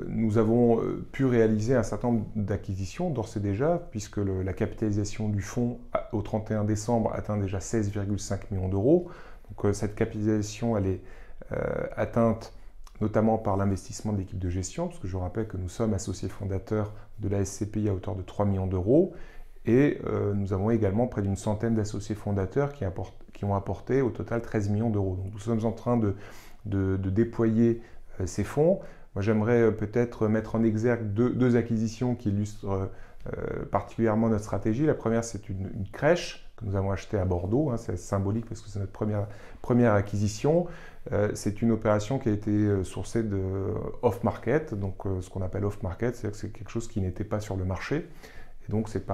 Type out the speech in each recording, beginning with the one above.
Nous avons pu réaliser un certain nombre d'acquisitions d'ores et déjà, puisque la capitalisation du fonds au 31 décembre atteint déjà 16,5 millions d'euros. Donc cette capitalisation, elle est atteinte notamment par l'investissement de l'équipe de gestion, parce que je vous rappelle que nous sommes associés fondateurs de la SCPI à hauteur de 3 millions d'euros, et nous avons également près d'une centaine d'associés fondateurs qui ont apporté au total 13 millions d'euros. Donc nous sommes en train de déployer ces fonds. Moi, j'aimerais peut-être mettre en exergue deux acquisitions qui illustrent particulièrement notre stratégie. La première, c'est une crèche que nous avons achetée à Bordeaux. Hein, c'est symbolique parce que c'est notre première acquisition. C'est une opération qui a été sourcée de off-market. Donc, ce qu'on appelle off-market, c'est-à-dire que c'est quelque chose qui n'était pas sur le marché. Et donc, c'est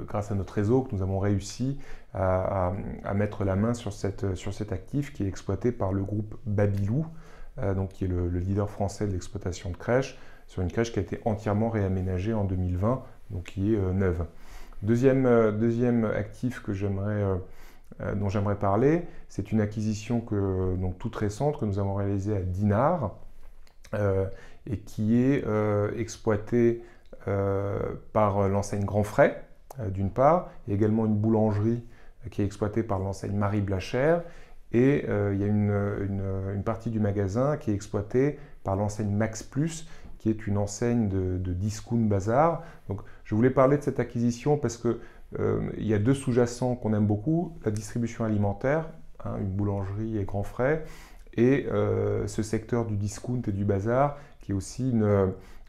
grâce à notre réseau que nous avons réussi à mettre la main sur cet actif qui est exploité par le groupe Babylou, donc qui est le leader français de l'exploitation de crèches, sur une crèche qui a été entièrement réaménagée en 2020, donc qui est neuve. Deuxième actif dont j'aimerais parler, c'est une acquisition donc toute récente que nous avons réalisée à Dinard et qui est exploitée par l'enseigne Grand Frais, d'une part, et également une boulangerie qui est exploitée par l'enseigne Marie Blachère. Et il y a une partie du magasin qui est exploitée par l'enseigne Max Plus, qui est une enseigne de discount bazar. Donc, je voulais parler de cette acquisition parce qu'il y a deux sous-jacents qu'on aime beaucoup, la distribution alimentaire, hein, une boulangerie et Grand Frais, et ce secteur du discount et du bazar, qui est aussi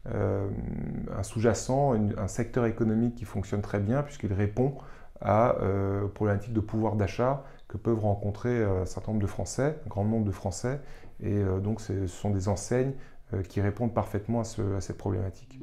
un sous-jacent, un secteur économique qui fonctionne très bien puisqu'il répond aux problématiques de pouvoir d'achat que peuvent rencontrer un certain nombre de Français, un grand nombre de Français, et donc ce sont des enseignes qui répondent parfaitement à cette problématique.